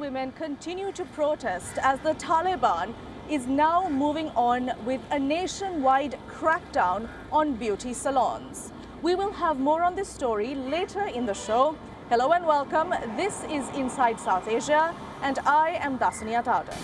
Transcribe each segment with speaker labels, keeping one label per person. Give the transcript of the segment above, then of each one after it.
Speaker 1: Afghan women continue to protest as the Taliban is now moving on with a nationwide crackdown on beauty salons. We will have more on this story later in the show. Hello and welcome. This is Inside South Asia and I am Dasuni Athauda.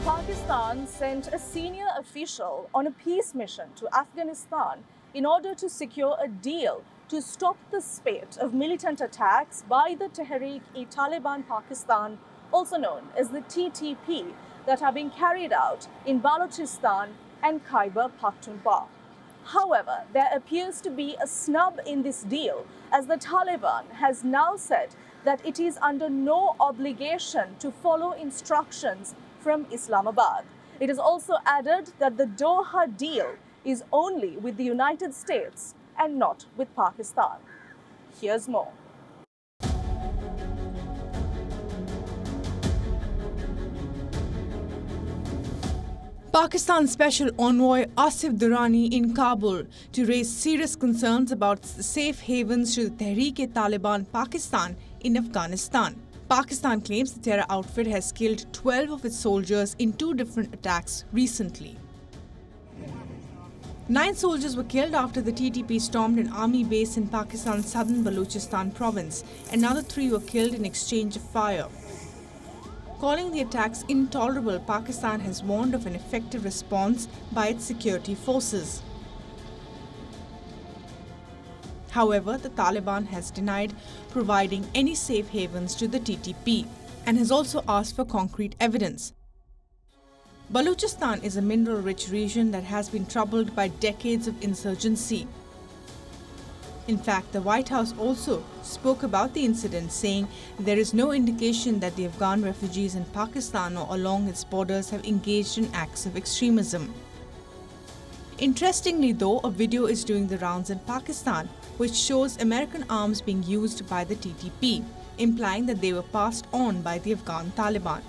Speaker 1: Pakistan sent a senior official on a peace mission to Afghanistan in order to secure a deal to stop the spate of militant attacks by the Tehreek-e-Taliban Pakistan, also known as the TTP, that are being carried out in Balochistan and Khyber Pakhtunkhwa. However, there appears to be a snub in this deal, as the Taliban has now said that it is under no obligation to follow instructions from Islamabad. It is also added that the Doha deal is only with the United States and not with Pakistan. Here's more.
Speaker 2: Pakistan Special Envoy Asif Durrani in Kabul to raise serious concerns about the safe havens to the Tehreek-e-Taliban Pakistan in Afghanistan. Pakistan claims the terror outfit has killed 12 of its soldiers in 2 different attacks recently. 9 soldiers were killed after the TTP stormed an army base in Pakistan's southern Balochistan province. Another 3 were killed in exchange of fire. Calling the attacks intolerable, Pakistan has warned of an effective response by its security forces. However, the Taliban has denied providing any safe havens to the TTP and has also asked for concrete evidence. Balochistan is a mineral-rich region that has been troubled by decades of insurgency. In fact, the White House also spoke about the incident, saying there is no indication that the Afghan refugees in Pakistan or along its borders have engaged in acts of extremism. Interestingly though, a video is doing the rounds in Pakistan which shows American arms being used by the TTP, implying that they were passed on by the Afghan Taliban.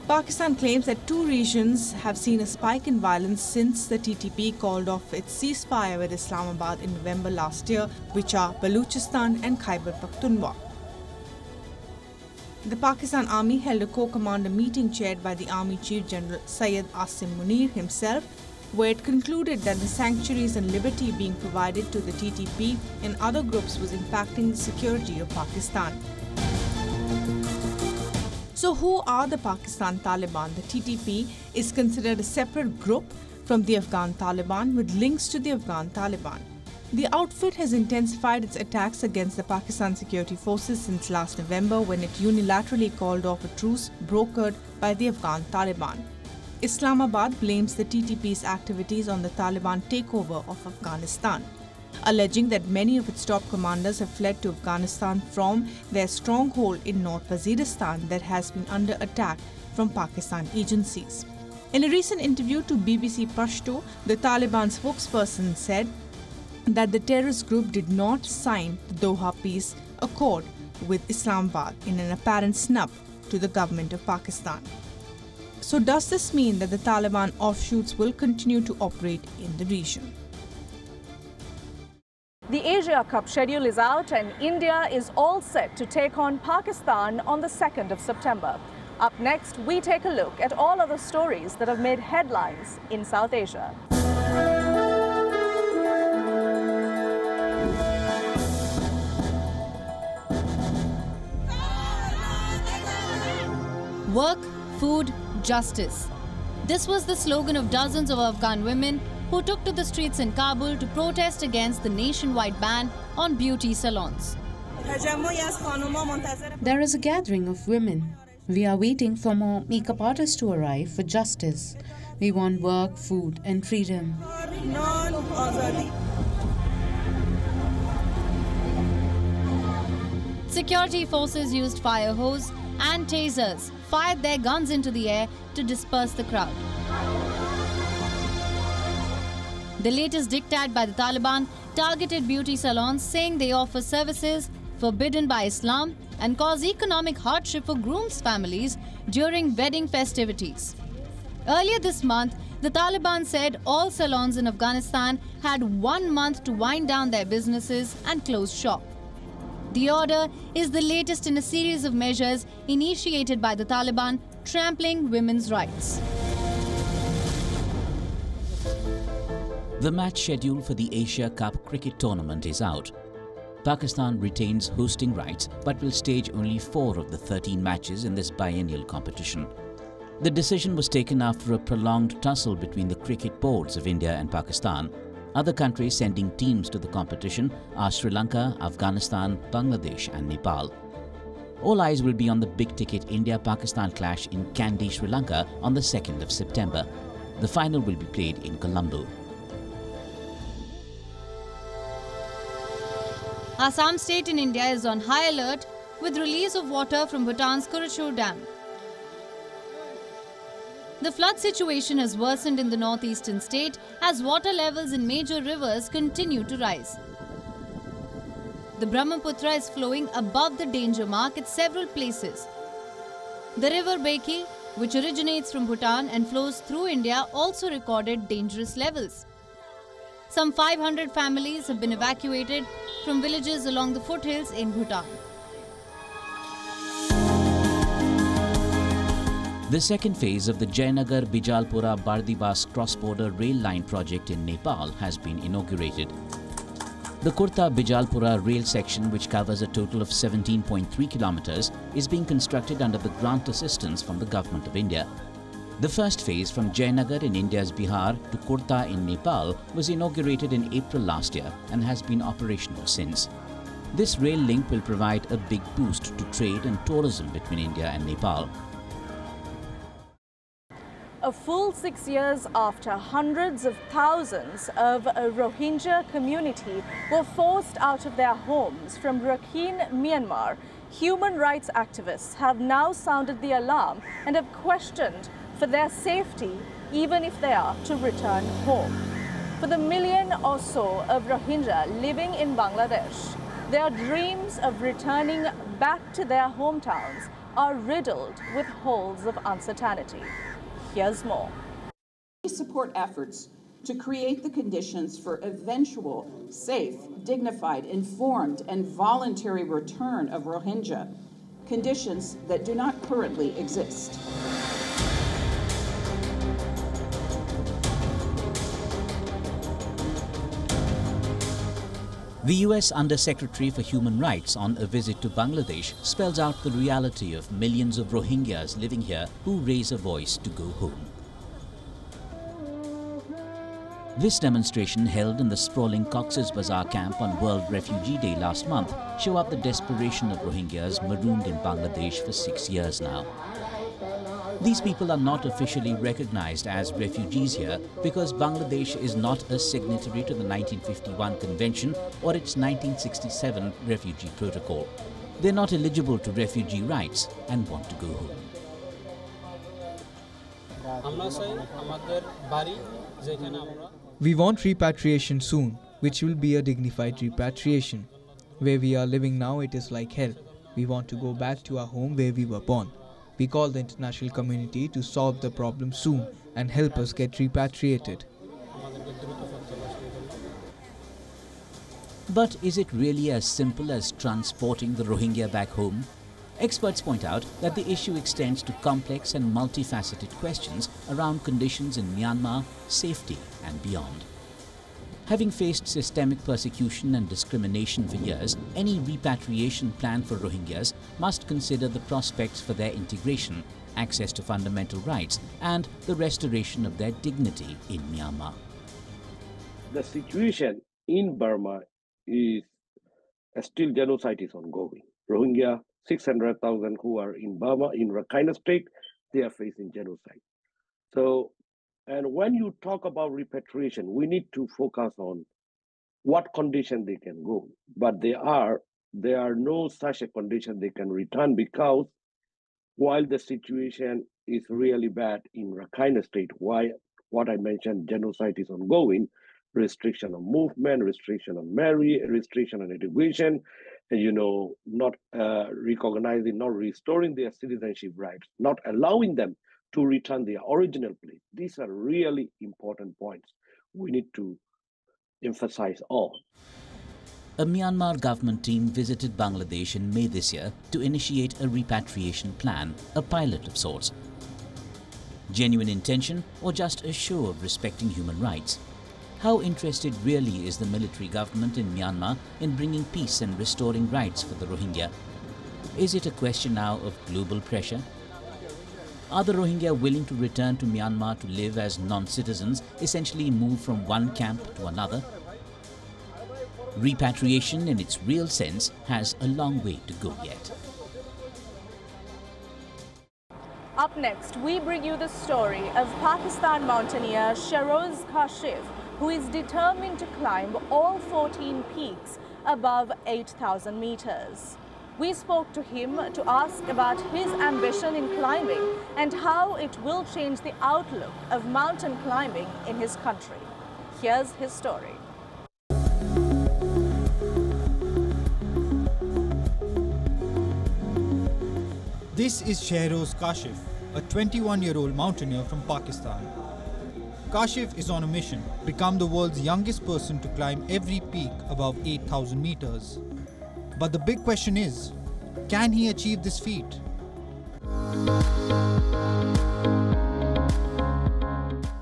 Speaker 2: Pakistan claims that 2 regions have seen a spike in violence since the TTP called off its ceasefire with Islamabad in November last year, which are Balochistan and Khyber Pakhtunkhwa. The Pakistan Army held a co-commander meeting chaired by the Army Chief General Syed Asim Munir himself, where it concluded that the sanctuaries and liberty being provided to the TTP and other groups was impacting the security of Pakistan. So who are the Pakistan Taliban? The TTP is considered a separate group from the Afghan Taliban with links to the Afghan Taliban. The outfit has intensified its attacks against the Pakistan security forces since last November, when it unilaterally called off a truce brokered by the Afghan Taliban. Islamabad blames the TTP's activities on the Taliban takeover of Afghanistan, alleging that many of its top commanders have fled to Afghanistan from their stronghold in North Waziristan that has been under attack from Pakistan agencies. In a recent interview to BBC Pashto, the Taliban spokesperson said that the terrorist group did not sign the Doha Peace Accord with Islamabad in an apparent snub to the government of Pakistan. So does this mean that the Taliban offshoots will continue to operate in the region?
Speaker 1: The Asia Cup schedule is out and India is all set to take on Pakistan on the 2nd of September. Up next, we take a look at all of the stories that have made headlines in South Asia.
Speaker 3: Work, food, justice. This was the slogan of dozens of Afghan women who took to the streets in Kabul to protest against the nationwide ban on beauty salons.
Speaker 4: There is a gathering of women. We are waiting for more makeup artists to arrive for justice. We want work, food, and freedom.
Speaker 3: Security forces used fire hose and tasers, fired their guns into the air to disperse the crowd. The latest diktat by the Taliban targeted beauty salons, saying they offer services forbidden by Islam and cause economic hardship for grooms' families during wedding festivities. Earlier this month, the Taliban said all salons in Afghanistan had 1 month to wind down their businesses and close shop. The order is the latest in a series of measures initiated by the Taliban trampling women's rights.
Speaker 5: The match schedule for the Asia Cup cricket tournament is out. Pakistan retains hosting rights but will stage only 4 of the 13 matches in this biennial competition. The decision was taken after a prolonged tussle between the cricket boards of India and Pakistan. Other countries sending teams to the competition are Sri Lanka, Afghanistan, Bangladesh and Nepal. All eyes will be on the big-ticket India-Pakistan clash in Kandy, Sri Lanka on the 2nd of September. The final will be played in Colombo.
Speaker 3: Assam state in India is on high alert with release of water from Bhutan's Kurachur Dam. The flood situation has worsened in the northeastern state as water levels in major rivers continue to rise. The Brahmaputra is flowing above the danger mark at several places. The river Beki, which originates from Bhutan and flows through India, also recorded dangerous levels. Some 500 families have been evacuated from villages along the foothills in Bhutan.
Speaker 5: The second phase of the Jainagar-Bijalpura-Bardibas cross-border rail line project in Nepal has been inaugurated. The Kurta-Bijalpura rail section, which covers a total of 17.3 kilometers, is being constructed under the grant assistance from the Government of India. The first phase from Jainagar in India's Bihar to Kurta in Nepal was inaugurated in April last year and has been operational since. This rail link will provide a big boost to trade and tourism between India and Nepal.
Speaker 1: A full 6 years after hundreds of thousands of a Rohingya community were forced out of their homes from Rakhine, Myanmar, human rights activists have now sounded the alarm and have questioned for their safety, even if they are to return home. For the million or so of Rohingya living in Bangladesh, their dreams of returning back to their hometowns are riddled with holes of uncertainty. Here's more.
Speaker 6: We support efforts to create the conditions for eventual, safe, dignified, informed, and voluntary return of Rohingya, conditions that do not currently exist.
Speaker 5: The US Undersecretary for Human Rights on a visit to Bangladesh spells out the reality of millions of Rohingyas living here who raise a voice to go home. This demonstration held in the sprawling Cox's Bazar camp on World Refugee Day last month show up the desperation of Rohingyas marooned in Bangladesh for 6 years now. These people are not officially recognized as refugees here because Bangladesh is not a signatory to the 1951 Convention or its 1967 Refugee Protocol. They're not eligible to refugee rights and want to go home.
Speaker 7: We want repatriation soon, which will be a dignified repatriation. Where we are living now, it is like hell. We want to go back to our home where we were born. We call the international community to solve the problem soon and help us get repatriated.
Speaker 5: But is it really as simple as transporting the Rohingya back home? Experts point out that the issue extends to complex and multifaceted questions around conditions in Myanmar, safety and beyond. Having faced systemic persecution and discrimination for years, any repatriation plan for Rohingyas must consider the prospects for their integration, access to fundamental rights, and the restoration of their dignity in Myanmar.
Speaker 8: The situation in Burma is still genocide is ongoing. Rohingya, 600,000 who are in Burma, in Rakhine State, they are facing genocide. And when you talk about repatriation, we need to focus on what condition they can go. But there are there are no such a condition they can return, because while the situation is really bad in Rakhine State, why what I mentioned, genocide is ongoing, restriction of movement, restriction of marriage, restriction on education, and not recognizing, not restoring their citizenship rights, not allowing them to return their original place. These are really important points we need to emphasize on.
Speaker 5: A Myanmar government team visited Bangladesh in May this year to initiate a repatriation plan, a pilot of sorts. Genuine intention or just a show of respecting human rights? How interested really is the military government in Myanmar in bringing peace and restoring rights for the Rohingya? Is it a question now of global pressure? Are the Rohingya willing to return to Myanmar to live as non-citizens, essentially move from one camp to another? Repatriation in its real sense has a long way to go yet.
Speaker 1: Up next, we bring you the story of Pakistan mountaineer Shehroze Kashif, who is determined to climb all 14 peaks above 8,000 meters. We spoke to him to ask about his ambition in climbing and how it will change the outlook of mountain climbing in his country. Here's his story.
Speaker 9: This is Shehroze Kashif, a 21-year-old mountaineer from Pakistan. Kashif is on a mission to become the world's youngest person to climb every peak above 8,000 meters. But the big question is, can he achieve this feat?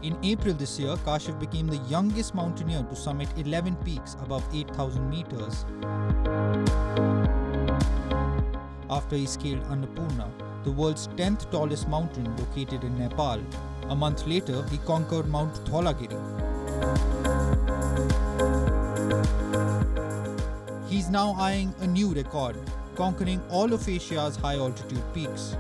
Speaker 9: In April this year, Kashif became the youngest mountaineer to summit 11 peaks above 8,000 meters. After he scaled Annapurna, the world's 10th tallest mountain located in Nepal. A month later, he conquered Mount Dholagiri. He's now eyeing a new record, conquering all of Asia's high-altitude peaks.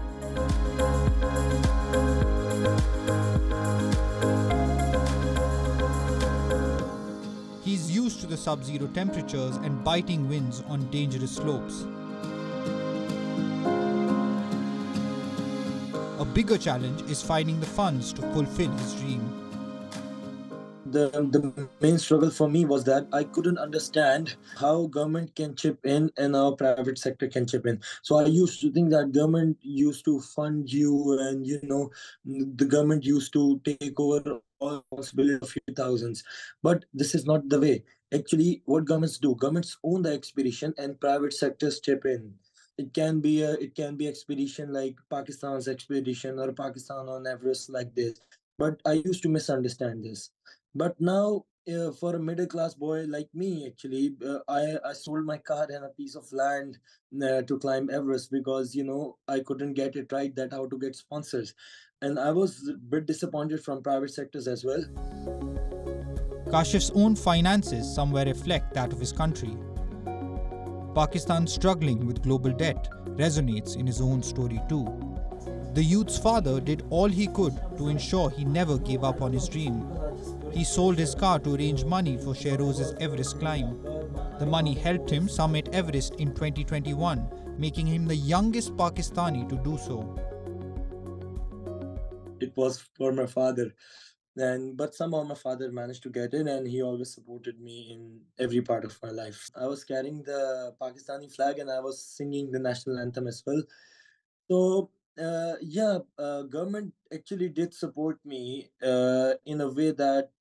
Speaker 9: He's used to the sub-zero temperatures and biting winds on dangerous slopes. A bigger challenge is finding the funds to fulfill his dream.
Speaker 10: The main struggle for me was that I couldn't understand how government can chip in and how private sector can chip in. So I used to think that government used to fund you and, the government used to take over all responsibility of few thousands. But this is not the way. Actually, what governments do, governments own the expedition and private sectors chip in. It can be expedition like Pakistan's expedition or Pakistan on Everest like this. But I used to misunderstand this. But now, for a middle-class boy like me, actually, I sold my car and a piece of land to climb Everest because, I couldn't get it right that how to get sponsors. And I was a bit disappointed from private sectors as well.
Speaker 9: Kashif's own finances somewhere reflect that of his country. Pakistan struggling with global debt resonates in his own story too. The youth's father did all he could to ensure he never gave up on his dream. He sold his car to arrange money for Shehroze's Everest climb. The money helped him summit Everest in 2021, making him the youngest Pakistani to do so.
Speaker 10: It was for my father. But somehow my father managed to get in and he always supported me in every part of my life. I was carrying the Pakistani flag and I was singing the national anthem as well. So government actually did support me in a way that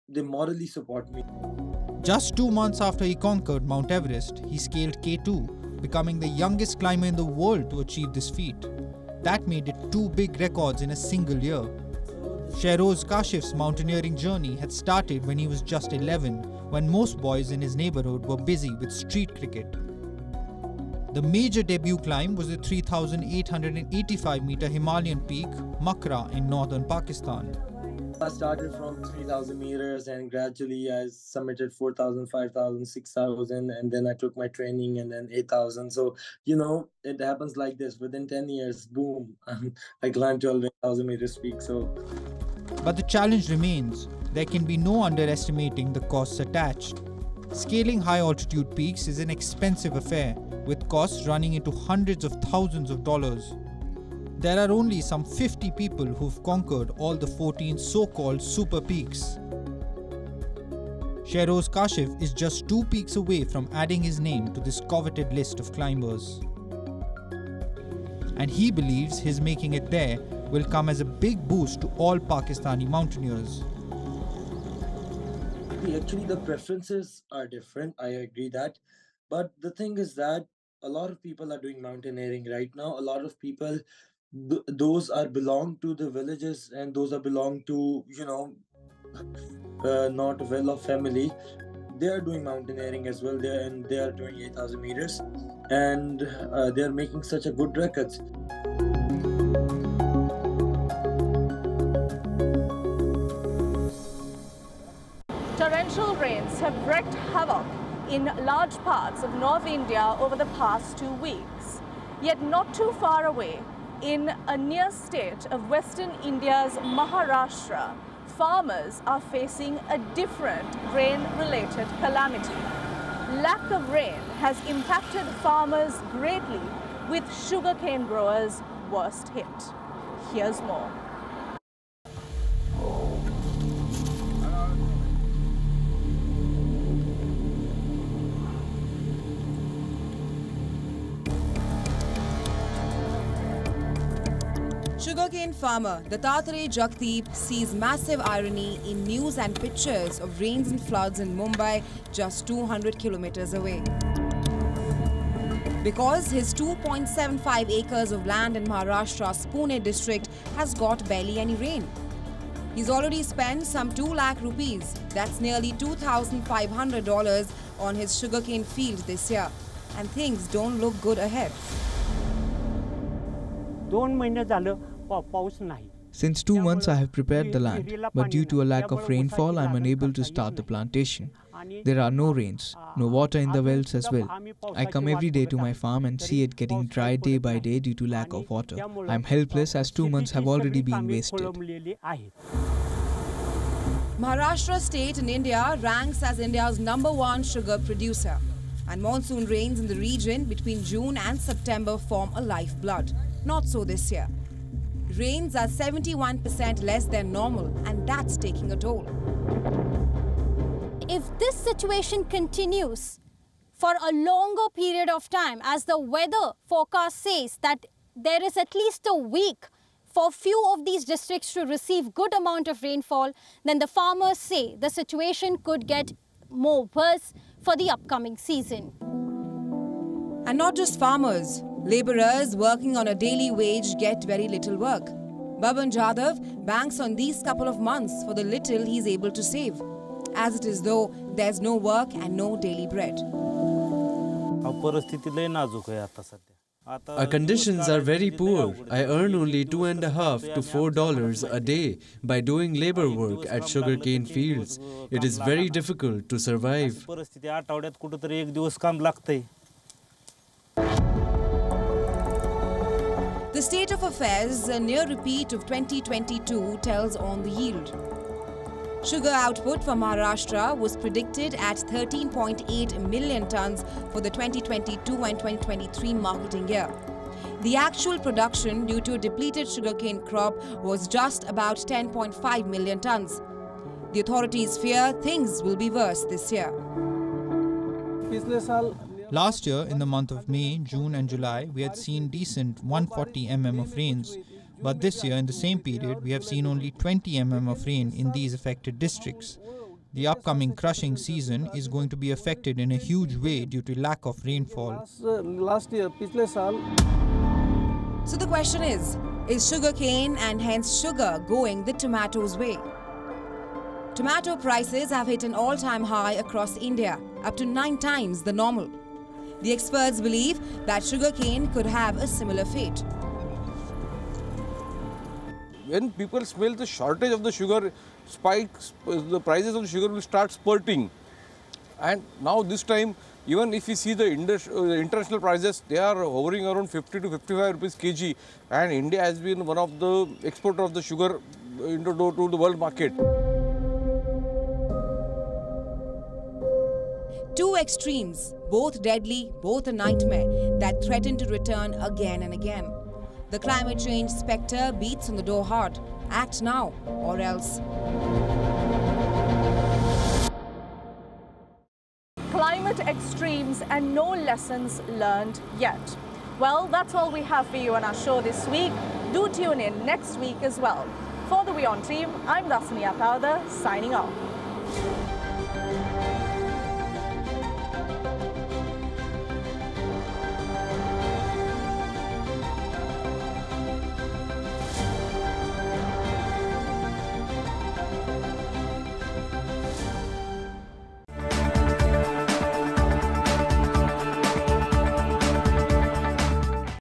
Speaker 10: they morally support me.
Speaker 9: Just 2 months after he conquered Mount Everest, he scaled K2, becoming the youngest climber in the world to achieve this feat. That made it 2 big records in a single year. Shehroze Kashif's mountaineering journey had started when he was just 11, when most boys in his neighborhood were busy with street cricket. The major debut climb was the 3,885-meter Himalayan peak, Makra in northern Pakistan.
Speaker 10: I started from 3,000 meters and gradually I submitted 4,000, 5,000, 6,000 and then I took my training and then 8,000. So, it happens like this. Within 10 years, boom, I climbed 12,000 meters peak.
Speaker 9: But the challenge remains. There can be no underestimating the costs attached. Scaling high-altitude peaks is an expensive affair, with costs running into hundreds of thousands of dollars. There are only some 50 people who've conquered all the 14 so-called super peaks. Shehroze Kashif is just 2 peaks away from adding his name to this coveted list of climbers. And he believes his making it there will come as a big boost to all Pakistani mountaineers.
Speaker 10: Actually, the preferences are different. I agree that. But the thing is that a lot of people are doing mountaineering right now. A lot of people, those are belong to the villages, and those are belong to, not well-off family. They are doing mountaineering as well there, and they are doing 8,000 meters, and they are making such a good records.
Speaker 1: Torrential rains have wreaked havoc in large parts of North India over the past 2 weeks. Yet not too far away, in a near state of Western India's Maharashtra, farmers are facing a different rain-related calamity. Lack of rain has impacted farmers greatly, with sugarcane growers worst hit. Here's more.
Speaker 11: Sugarcane farmer Dattatreya Jagdeep sees massive irony in news and pictures of rains and floods in Mumbai just 200 kilometers away. Because his 2.75 acres of land in Maharashtra's Pune district has got barely any rain. He's already spent some 2 lakh rupees, that's nearly $2,500 on his sugarcane field this year. And things don't look good ahead.
Speaker 7: Since 2 months I have prepared the land, but due to a lack of rainfall I am unable to start the plantation. There are no rains, no water in the wells as well. I come every day to my farm and see it getting dry day by day due to lack of water. I am helpless as 2 months have already been wasted.
Speaker 11: Maharashtra state in India ranks as India's #1 sugar producer. And monsoon rains in the region between June and September form a lifeblood. Not so this year. Rains are 71% less than normal, and that's taking a toll.
Speaker 12: If this situation continues for a longer period of time, as the weather forecast says that there is at least a week for few of these districts to receive good amount of rainfall, then the farmers say the situation could get more worse for the upcoming season.
Speaker 11: And not just farmers. Labourers working on a daily wage get very little work. Baban Jadhav banks on these couple of months for the little he's able to save, as it is though there's no work and no daily bread.
Speaker 13: Our conditions are very poor. I earn only $2.50 to $4 a day by doing labor work at sugarcane fields. It is very difficult to survive.
Speaker 11: The state of affairs, a near repeat of 2022, tells on the yield. Sugar output for Maharashtra was predicted at 13.8 million tons for the 2022 and 2023 marketing year. The actual production due to a depleted sugarcane crop was just about 10.5 million tons. The authorities fear things will be worse this year.
Speaker 9: Last year, in the month of May, June and July, we had seen decent 140 mm of rains. But this year, in the same period, we have seen only 20 mm of rain in these affected districts. The upcoming crushing season is going to be affected in a huge way due to lack of rainfall.
Speaker 11: So the question is sugarcane and hence sugar going the tomatoes' way? Tomato prices have hit an all-time high across India, up to 9 times the normal. The experts believe that sugarcane could have a similar fate.
Speaker 14: When people smell the shortage of the sugar spikes, the prices of sugar will start spurting. And now this time, even if you see the international prices, they are hovering around 50 to 55 rupees kg. And India has been one of the exporters of the sugar to the world market.
Speaker 11: Two extremes, both deadly, both a nightmare, that threaten to return again and again. The climate change spectre beats on the door hard. Act now, or else.
Speaker 1: Climate extremes and no lessons learned yet. Well, that's all we have for you on our show this week. Do tune in next week as well. For the WION team, I'm Dasuni Athauda, signing off.